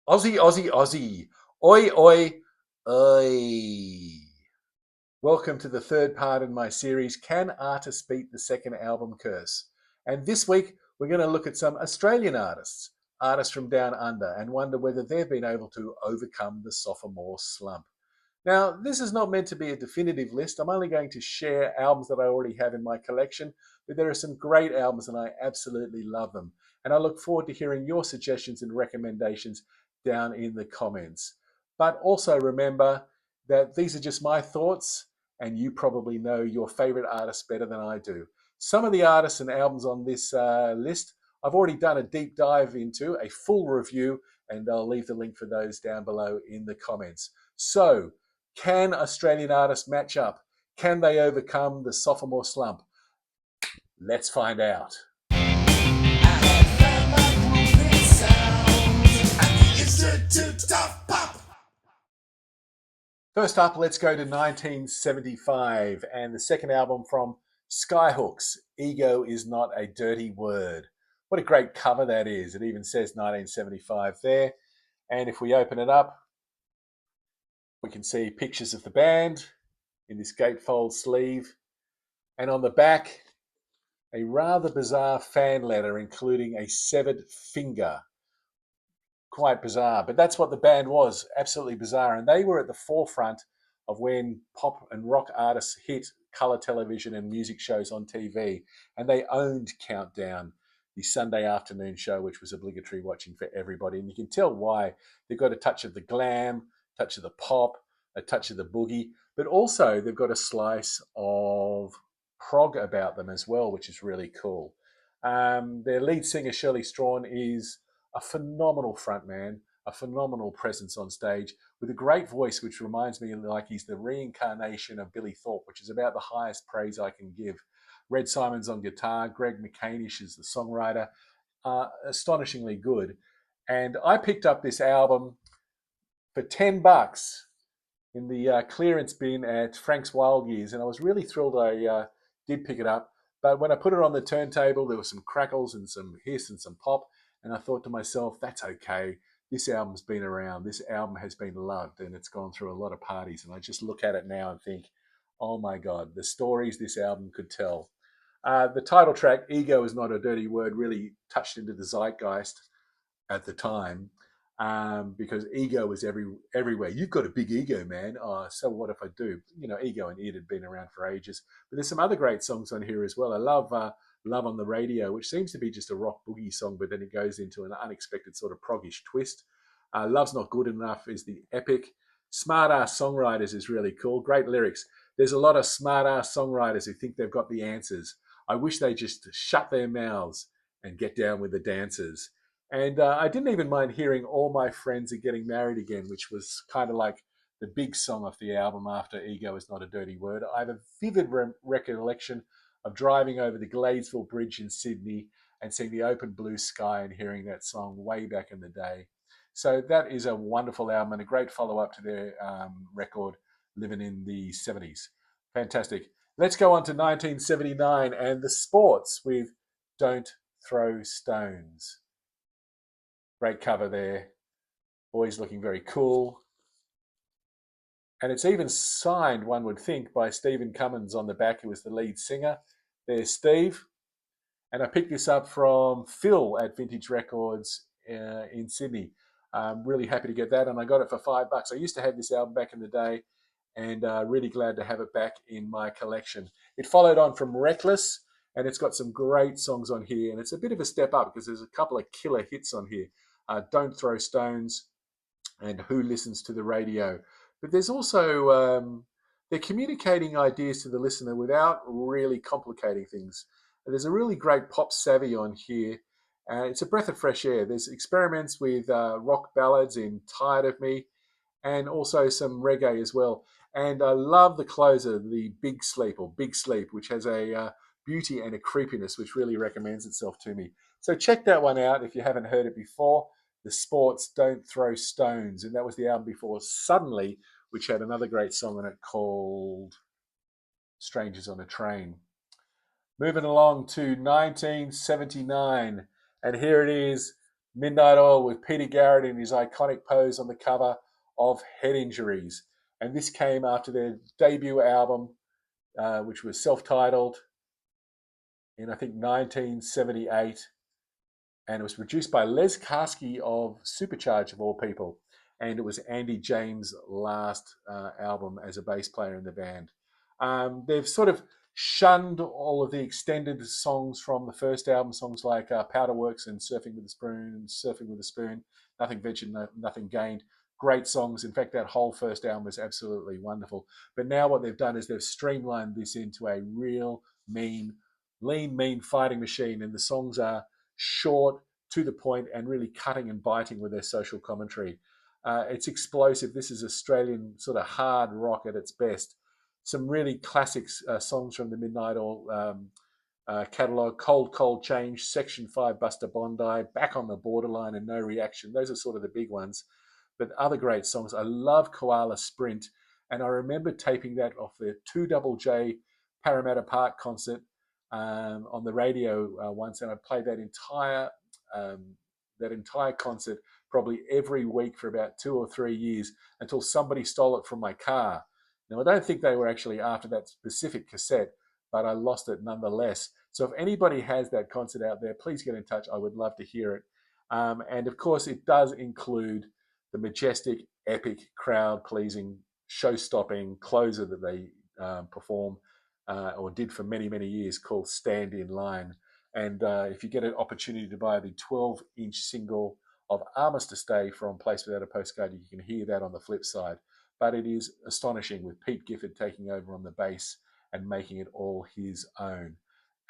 Aussie, Aussie, Aussie. Oi, oi, oi. Welcome to the third part in my series, Can Artists Beat the Second Album Curse? And this week, we're going to look at some Australian artists, artists from down under, and wonder whether they've been able to overcome the sophomore slump. Now, this is not meant to be a definitive list. I'm only going to share albums that I already have in my collection, but there are some great albums and I absolutely love them. And I look forward to hearing your suggestions and recommendations down in the comments. But also remember that these are just my thoughts, and you probably know your favorite artists better than I do. Some of the artists and albums on this list, I've already done a deep dive into, a full review, and I'll leave the link for those down below in the comments. So, can Australian artists match up? Can they overcome the sophomore slump? Let's find out. First up, let's go to 1975 and the second album from Skyhooks, Ego Is Not a Dirty Word. What a great cover that is. It even says 1975 there. And if we open it up, we can see pictures of the band in this gatefold sleeve. And on the back, a rather bizarre fan letter including a severed finger. Quite bizarre, but that's what the band was, absolutely bizarre. And they were at the forefront of when pop and rock artists hit colour television and music shows on TV. And they owned Countdown, the Sunday afternoon show, which was obligatory watching for everybody. And you can tell why. They've got a touch of the glam, a touch of the pop, a touch of the boogie, but also they've got a slice of prog about them as well, which is really cool. Their lead singer, Shirley Strawn, is a phenomenal frontman, a phenomenal presence on stage with a great voice, which reminds me like he's the reincarnation of Billy Thorpe, which is about the highest praise I can give. Red Simon's on guitar, Greg McCanish is the songwriter, astonishingly good. And I picked up this album for $10 in the clearance bin at Frank's Wild Years, and I was really thrilled I did pick it up. But when I put it on the turntable, there were some crackles and some hiss and some pop, and I thought to myself, that's okay. This album's been around. This album has been loved, and it's gone through a lot of parties. And I just look at it now and think, oh my God, the stories this album could tell. The title track, Ego Is Not a Dirty Word, really touched into the zeitgeist at the time, because ego was everywhere. You've got a big ego, man. Oh, so what if I do? You know, Ego and It had been around for ages. But there's some other great songs on here as well. I love Love on the Radio, which seems to be just a rock boogie song, but then it goes into an unexpected sort of proggish twist. Love's Not Good Enough is the epic. Smart Ass Songwriters is really cool. Great lyrics. There's a lot of smart ass songwriters who think they've got the answers. I wish they just shut their mouths and get down with the dancers. And I didn't even mind hearing All My Friends Are Getting Married Again, which was kind of like the big song of the album after Ego Is Not a Dirty Word. I have a vivid recollection of driving over the Gladesville Bridge in Sydney and seeing the open blue sky and hearing that song way back in the day. So that is a wonderful album and a great follow-up to their record, Living in the 70s. Fantastic. Let's go on to 1979 and the Sports with Don't Throw Stones. Great cover there. Boys looking very cool. And it's even signed, one would think, by Stephen Cummins on the back, who was the lead singer. There's Steve. And I picked this up from Phil at Vintage Records in Sydney. I'm really happy to get that. And I got it for $5. I used to have this album back in the day, and really glad to have it back in my collection. It followed on from Reckless, and it's got some great songs on here. And it's a bit of a step up because there's a couple of killer hits on here. Don't Throw Stones and Who Listens to the Radio. But there's also, they're communicating ideas to the listener without really complicating things. There's a really great pop savvy on here. It's a breath of fresh air. There's experiments with rock ballads in Tired of Me and also some reggae as well. And I love the closer, the Big Sleep or Big Sleep, which has a beauty and a creepiness which really recommends itself to me. So check that one out if you haven't heard it before. The Sports, Don't Throw Stones. And that was the album before Suddenly, which had another great song on it called Strangers on a Train. Moving along to 1979. And here it is, Midnight Oil with Peter Garrett in his iconic pose on the cover of Head Injuries. And this came after their debut album, which was self-titled in, I think, 1978. And it was produced by Les Karski of Supercharge, of all people. And it was Andy James' last album as a bass player in the band. They've sort of shunned all of the extended songs from the first album, songs like Powderworks and Surfing with a Spoon, Nothing Ventured, Nothing Gained. Great songs. In fact, that whole first album was absolutely wonderful. But now what they've done is they've streamlined this into a real lean, mean fighting machine. And the songs are short, to the point, and really cutting and biting with their social commentary. It's explosive. This is Australian sort of hard rock at its best. Some really classic songs from the Midnight Oil catalogue: Cold Change, Section 5, Buster Bondi, Back on the Borderline, and No Reaction. Those are sort of the big ones. But other great songs. I love Koala Sprint, and I remember taping that off the 2JJ Parramatta Park concert on the radio once, and I played that entire concert probably every week for about 2 or 3 years until somebody stole it from my car. Now, I don't think they were actually after that specific cassette, but I lost it nonetheless. So if anybody has that concert out there, please get in touch. I would love to hear it. And of course, it does include the majestic, epic, crowd-pleasing, show-stopping closer that they perform or did for many, many years, called Stand in Line. And if you get an opportunity to buy the 12-inch single of Armistice Day from Place Without a Postcard, you can hear that on the flip side. But it is astonishing, with Pete Gifford taking over on the bass and making it all his own.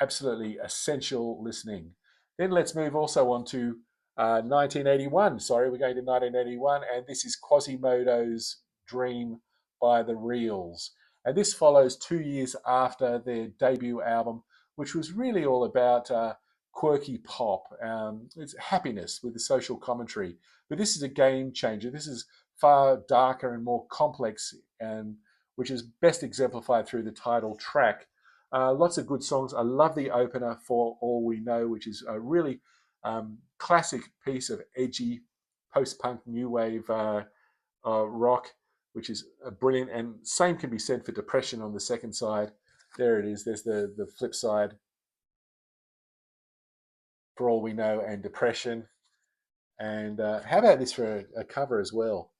Absolutely essential listening. Then let's move also on to 1981. Sorry, we're going to 1981, and this is Quasimodo's Dream by the Reels. And this follows 2 years after their debut album, which was really all about quirky pop. It's happiness with the social commentary. But this is a game changer. This is far darker and more complex, and which is best exemplified through the title track. Lots of good songs. I love the opener, For All We Know, which is a really classic piece of edgy post-punk new wave rock, which is brilliant. And same can be said for Depression on the second side. There it is. There's the flip side. For All We Know and Depression. And how about this for a cover as well?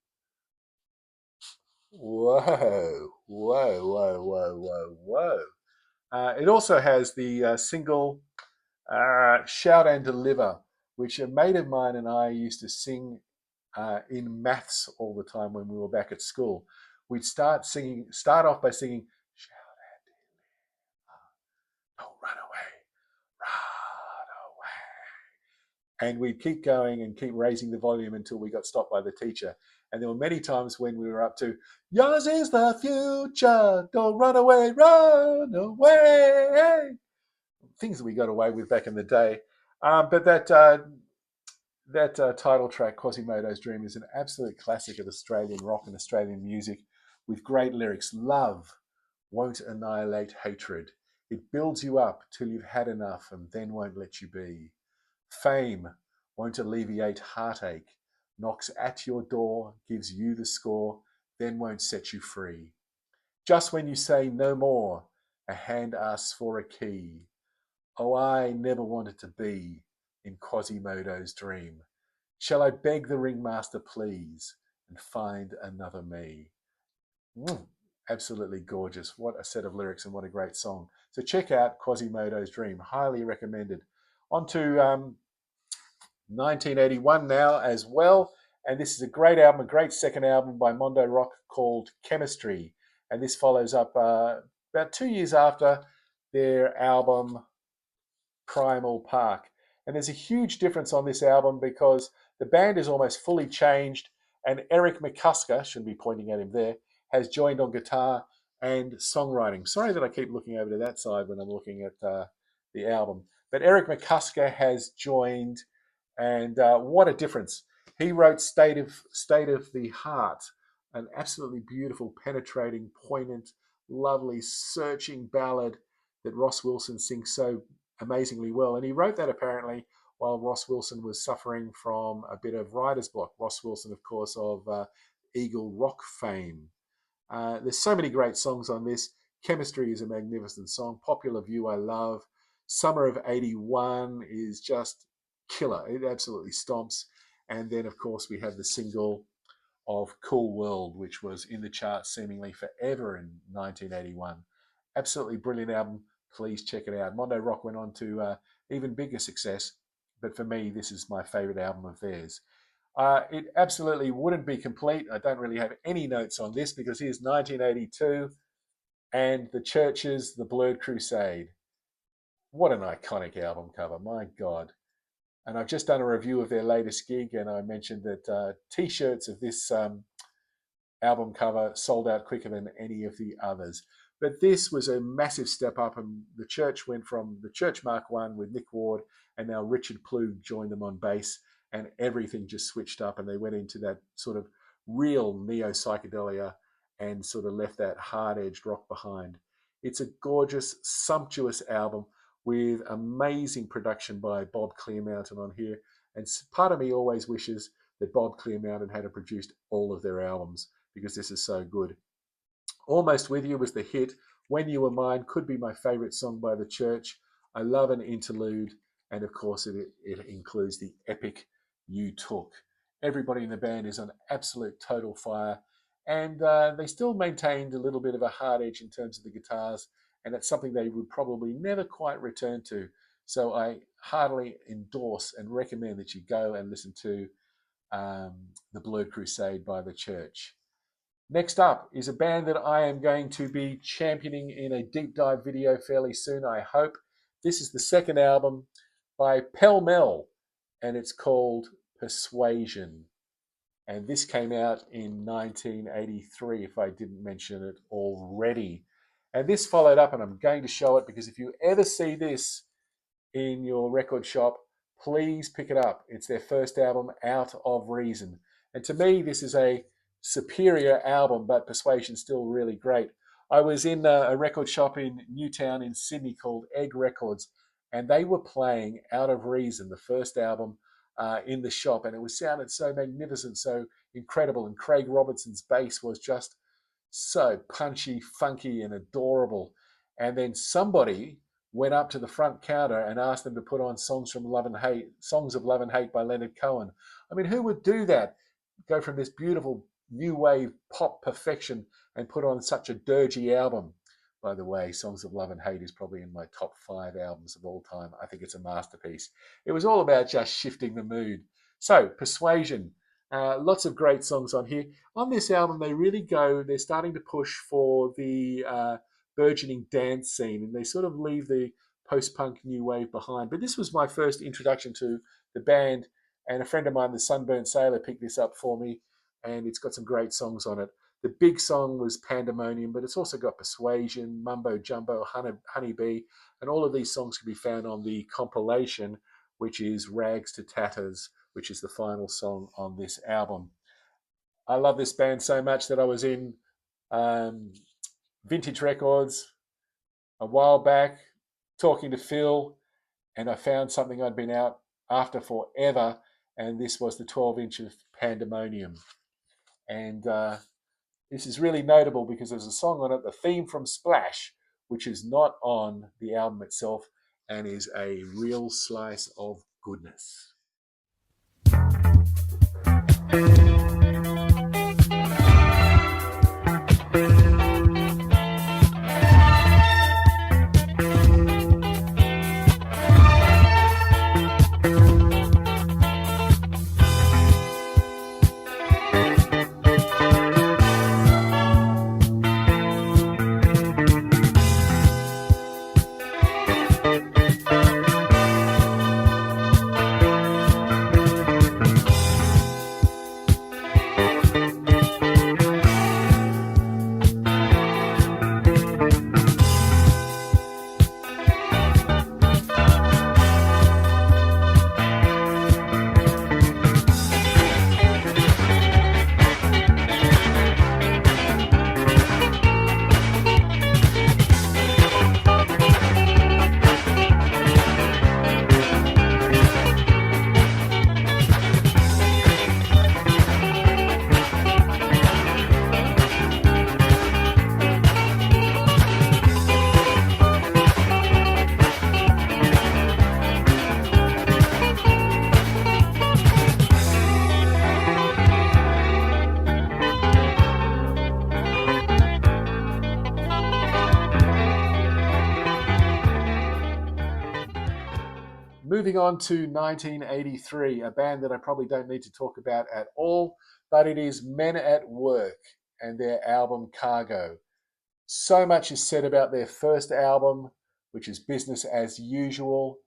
Whoa, whoa, whoa, whoa, whoa, whoa. It also has the single Shout and Deliver, which a mate of mine and I used to sing in maths all the time when we were back at school. We'd start off by singing, Shout and Deliver, don't run away, run away. And we'd keep going and keep raising the volume until we got stopped by the teacher. And there were many times when we were up to, yours is the future, don't run away, run away. Things that we got away with back in the day. But that title track, Quasimodo's Dream, is an absolute classic of Australian rock and Australian music, with great lyrics. Love won't annihilate hatred. It builds you up till you've had enough and then won't let you be. Fame won't alleviate heartache. Knocks at your door, gives you the score, then won't set you free. Just when you say no more, a hand asks for a key. Oh, I never wanted to be in Quasimodo's dream. Shall I beg the ringmaster please and find another me? Absolutely gorgeous. What a set of lyrics and what a great song. So check out Quasimodo's Dream. Highly recommended. On to 1981 now as well. And this is a great album, a great second album by Mondo Rock called Chemistry. And this follows up about 2 years after their album Primal Park. And there's a huge difference on this album because the band is almost fully changed, and Eric McCusker, shouldn't be pointing at him there, has joined on guitar and songwriting. Sorry that I keep looking over to that side when I'm looking at the album. But Eric McCusker has joined, and what a difference. He wrote State of the Heart, an absolutely beautiful, penetrating, poignant, lovely, searching ballad that Ross Wilson sings so amazingly well. And he wrote that apparently while Ross Wilson was suffering from a bit of writer's block. Ross Wilson, of course, of Eagle Rock fame. There's so many great songs on this. Chemistry is a magnificent song. Popular View I love. Summer of 81 is just killer. It absolutely stomps. And then, of course, we have the single of Cool World, which was in the charts seemingly forever in 1981. Absolutely brilliant album. Please check it out. Mondo Rock went on to even bigger success, but for me, this is my favorite album of theirs. It absolutely wouldn't be complete. I don't really have any notes on this because here's 1982 and the Churches, The Blurred Crusade. What an iconic album cover, my God. And I've just done a review of their latest gig, and I mentioned that T-shirts of this album cover sold out quicker than any of the others. But this was a massive step up, and the Church went from the Church Mark I with Nick Ward, and now Richard Plug joined them on bass, and everything just switched up, and they went into that sort of real neo-psychedelia and sort of left that hard-edged rock behind. It's a gorgeous, sumptuous album with amazing production by Bob Clearmountain on here. And part of me always wishes that Bob Clearmountain had produced all of their albums because this is so good. Almost With You was the hit. When You Were Mine could be my favorite song by the Church. I love an interlude. And of course, it includes the epic You Took. Everybody in the band is on absolute total fire. And they still maintained a little bit of a hard edge in terms of the guitars. And it's something they would probably never quite return to. So I heartily endorse and recommend that you go and listen to The Blurred Crusade by the Church. Next up is a band that I am going to be championing in a deep dive video fairly soon, I hope. This is the second album by Pel Mel, and it's called Persuasion. And this came out in 1983, if I didn't mention it already. And this followed up, and I'm going to show it because if you ever see this in your record shop, please pick it up. It's their first album, Out of Reason. And to me, this is a superior album, but Persuasion's still really great. I was in a record shop in Newtown in Sydney called Egg Records, and they were playing Out of Reason, the first album, in the shop, and it sounded so magnificent, so incredible. And Craig Robertson's bass was just so punchy, funky, and adorable. And then somebody went up to the front counter and asked them to put on Songs of Love and Hate by Leonard Cohen. I mean, who would do that? Go from this beautiful new wave pop perfection and put on such a dirgy album. By the way, Songs of Love and Hate is probably in my top 5 albums of all time. I think it's a masterpiece. It was all about just shifting the mood. So, Persuasion. Lots of great songs on here. On this album, they're starting to push for the burgeoning dance scene, and they sort of leave the post-punk new wave behind. But this was my first introduction to the band, and a friend of mine, the Sunburnt Sailor, picked this up for me, and it's got some great songs on it. The big song was Pandemonium, but it's also got Persuasion, Mumbo Jumbo, Honeybee, and all of these songs can be found on the compilation, which is Rags to Tatters, which is the final song on this album. I love this band so much that I was in Vintage Records a while back talking to Phil, and I found something I'd been out after forever, and this was the 12-inch of Pandemonium. And this is really notable because there's a song on it, the theme from Splash, which is not on the album itself and is a real slice of goodness. Moving on to 1983, a band that I probably don't need to talk about at all, but it is Men at Work and their album Cargo. So much is said about their first album, which is Business as Usual,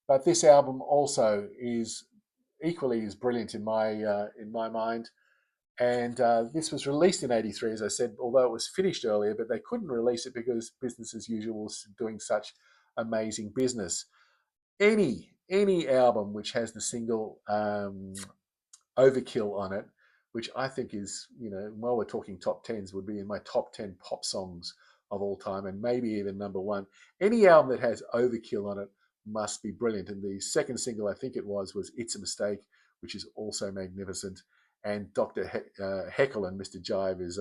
but this album also is equally as brilliant in my mind. And this was released in '83, as I said, although it was finished earlier, but they couldn't release it because Business as Usual was doing such amazing business. Any album which has the single Overkill on it, which I think is, while we're talking top tens, would be in my top 10 pop songs of all time, and maybe even number one. Any album that has Overkill on it must be brilliant. And the second single, I think it was It's a Mistake, which is also magnificent. And Dr. Heckle and Mr. Jive is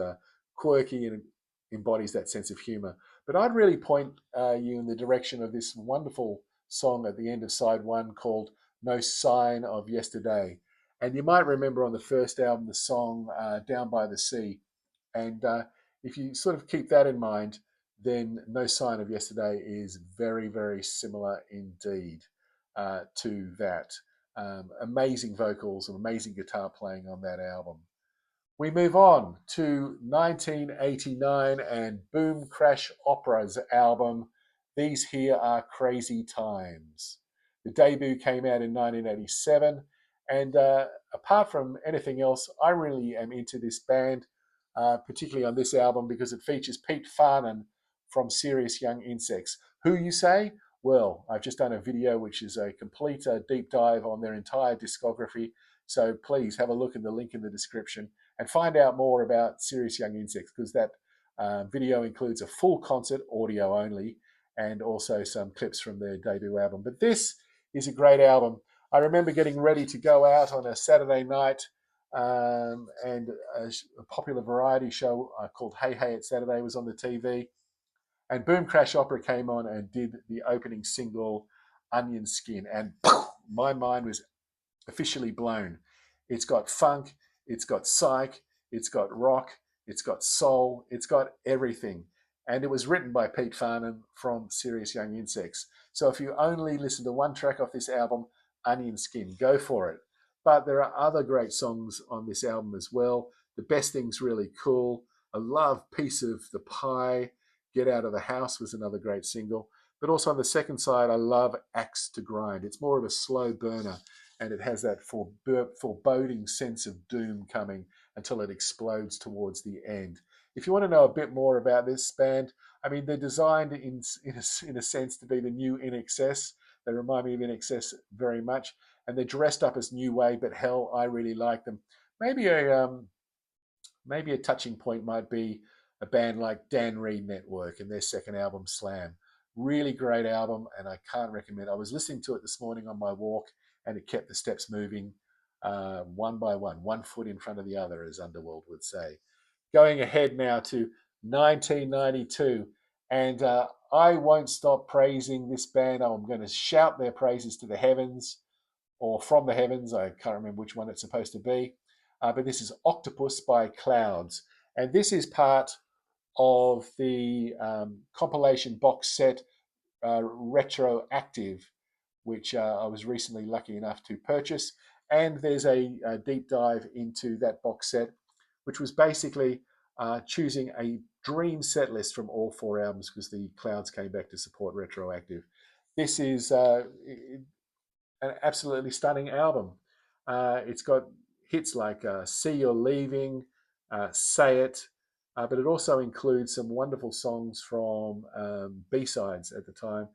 quirky and embodies that sense of humor. But I'd really point you in the direction of this wonderful song at the end of side one called No Sign of Yesterday. And you might remember on the first album the song Down by the Sea. And if you sort of keep that in mind, then No Sign of Yesterday is very, very similar indeed to that. Amazing vocals and amazing guitar playing on that album. We move on to 1989 and Boom Crash Opera's album, These Here Are Crazy Times. The debut came out in 1987, and apart from anything else, I really am into this band, particularly on this album because it features Pete Farnan from Serious Young Insects. Who, you say? Well, I've just done a video which is a complete deep dive on their entire discography, so please have a look in the link in the description and find out more about Serious Young Insects, because that video includes a full concert, audio only, and also some clips from their debut album. But this is a great album. I remember getting ready to go out on a Saturday night, and a popular variety show called Hey Hey It's Saturday was on the TV, and Boom Crash Opera came on and did the opening single, Onion Skin, and my mind was officially blown. It's got funk, it's got psych, it's got rock, it's got soul, it's got everything. And it was written by Pete Farnan from Serious Young Insects. So if you only listen to one track off this album, Onion Skin, go for it. But there are other great songs on this album as well. The Best Thing's Really Cool. I love Piece of the Pie. Get Out of the House was another great single. But also on the second side, I love Axe to Grind. It's more of a slow burner, and it has that foreboding sense of doom coming until it explodes towards the end. If you want to know a bit more about this band, I mean, they're designed in a sense to be the new INXS. They remind me of INXS very much, and they're dressed up as New Wave, but hell, I really like them. Maybe a touching point might be a band like Dan Reed Network and their second album, Slam. Really great album, and I can't recommend. I was listening to it this morning on my walk, and it kept the steps moving one by one foot in front of the other, as Underworld would say. Going ahead now to 1992, and I won't stop praising this band. I'm going to shout their praises to the heavens, or from the heavens. I can't remember which one it's supposed to be, but this is Octopus by Clouds, and this is part of the compilation box set Retroactive, which I was recently lucky enough to purchase. And there's a deep dive into that box set, which was basically choosing a dream set list from all four albums, because the Clouds came back to support Retroactive. This is an absolutely stunning album. It's got hits like See You're Leaving, Say It, but it also includes some wonderful songs from B-sides at the time.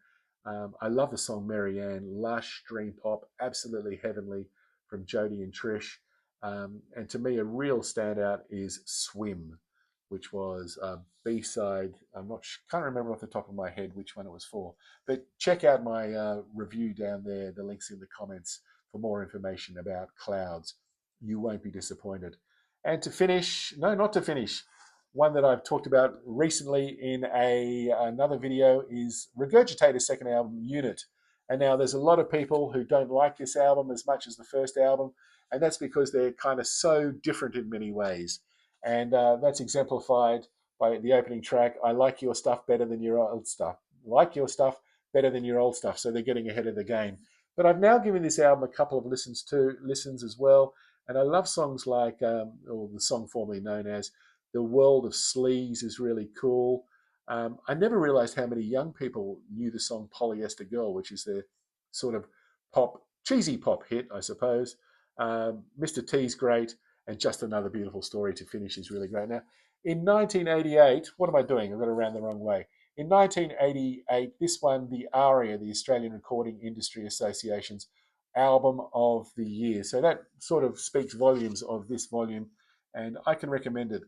I love the song Marianne, lush, dream pop, absolutely heavenly from Jody and Trish. And to me, a real standout is Swim, which was a B-side. Can't remember off the top of my head which one it was for. But check out my review down there, the links in the comments, for more information about Clouds. You won't be disappointed. And to finish, no, not to finish, one that I've talked about recently in another video is Regurgitator's second album, Unit. And now there's a lot of people who don't like this album as much as the first album, and that's because they're kind of so different in many ways. And that's exemplified by the opening track, I like your stuff better than your old stuff. Like your stuff better than your old stuff. So they're getting ahead of the game. But I've now given this album a couple of listens as well, and I love songs like, or the song formerly known as "The World of Sleaze" is really cool. I never realized how many young people knew the song "Polyester Girl," which is their sort of cheesy pop hit, I suppose. Mr. T's great, and Just Another Beautiful Story to finish is really great. Now, in 1988, what am I doing? I've got it around the wrong way. In 1988, this won the ARIA, the Australian Recording Industry Association's Album of the Year. So that sort of speaks volumes of this volume, and I can recommend it.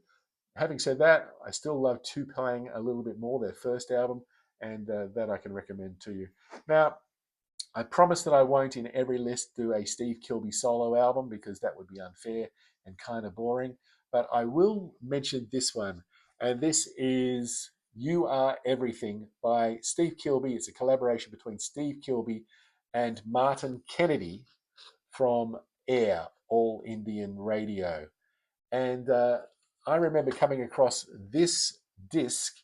Having said that, I still love Two-Playing a little bit more, their first album, and that I can recommend to you. Now, I promise that I won't in every list do a Steve Kilbey solo album because that would be unfair and kind of boring. But I will mention this one, and this is You Are Everything by Steve Kilbey. It's a collaboration between Steve Kilbey and Martin Kennedy from AIR, All Indian Radio. And I remember coming across this disc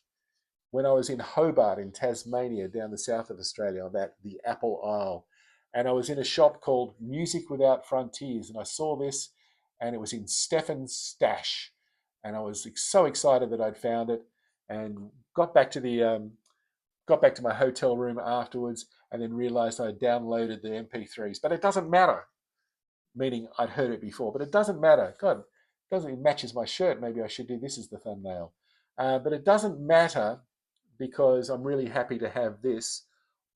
when I was in Hobart in Tasmania, down the south of Australia, on the Apple Isle. And I was in a shop called Music Without Frontiers, and I saw this, and it was in Stefan's stash. And I was so excited that I'd found it, and got back to my hotel room afterwards, and then realized I'd downloaded the MP3s. But it doesn't matter, meaning I'd heard it before, but it doesn't matter. God, it matches my shirt. Maybe I should do this as the thumbnail. But it doesn't matter because I'm really happy to have this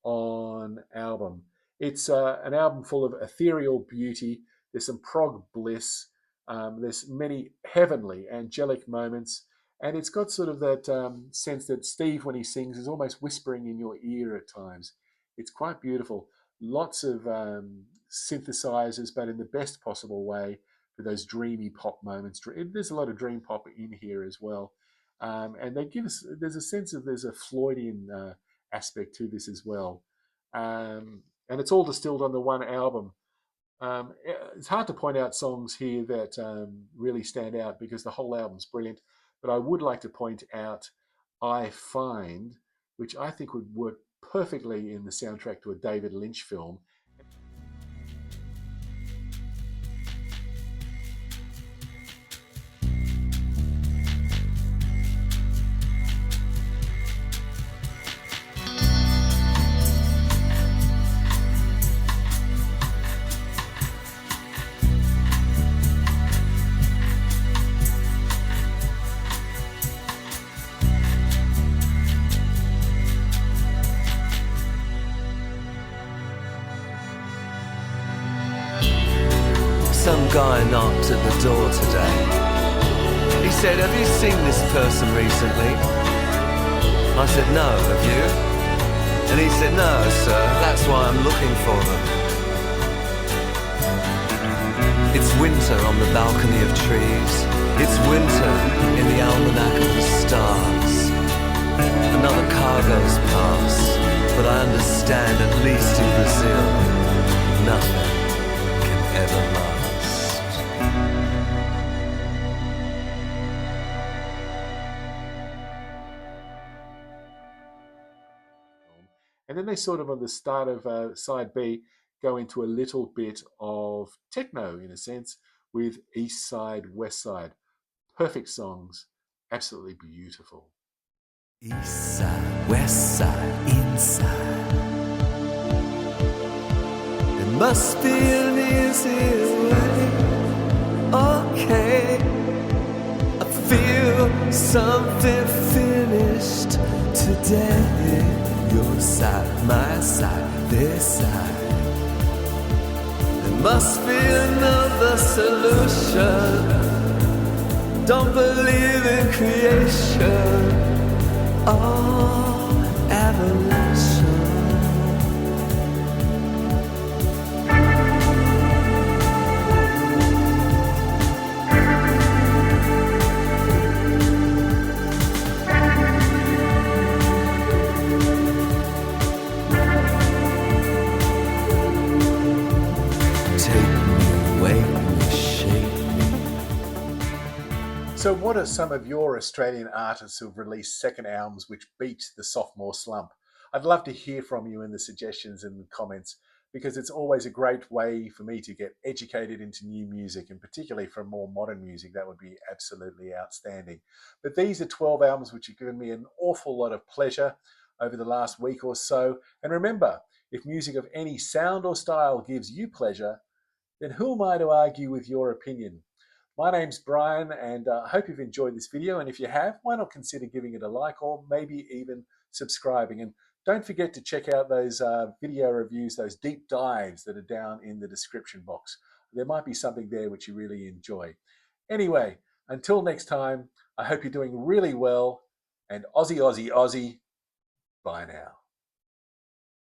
on album. It's an album full of ethereal beauty. There's some prog bliss. There's many heavenly, angelic moments. And it's got sort of that sense that Steve, when he sings, is almost whispering in your ear at times. It's quite beautiful. Lots of synthesizers, but in the best possible way for those dreamy pop moments. There's a lot of dream pop in here as well. And they give us, there's a sense of, there's a Floydian aspect to this as well. And it's all distilled on the one album. It's hard to point out songs here that really stand out because the whole album's brilliant. But I would like to point out I Find, which I think would work perfectly in the soundtrack to a David Lynch film. Some guy knocked at the door today. He said, "Have you seen this person recently?" I said, "No, have you?" And he said, "No, sir, that's why I'm looking for them." It's winter on the balcony of trees. It's winter in the almanac of the stars. Another car goes past, but I understand, at least in Brazil, nothing can ever last. And then they sort of, on the start of side B, go into a little bit of techno, in a sense, with East Side, West Side. Perfect songs, absolutely beautiful. East side, west side, inside. It must be an easy way. Okay, I feel something finished today. Your side, my side, this side. There must be another solution. Don't believe in creation or evolution. So what are some of your Australian artists who've released second albums which beat the sophomore slump? I'd love to hear from you in the suggestions and the comments, because it's always a great way for me to get educated into new music, and particularly from more modern music. That would be absolutely outstanding. But these are 12 albums which have given me an awful lot of pleasure over the last week or so. And remember, if music of any sound or style gives you pleasure, then who am I to argue with your opinion? My name's Brian, and I hope you've enjoyed this video. And if you have, why not consider giving it a like, or maybe even subscribing. And don't forget to check out those video reviews, those deep dives that are down in the description box. There might be something there which you really enjoy. Anyway, until next time, I hope you're doing really well, and Aussie, Aussie, Aussie. Bye now.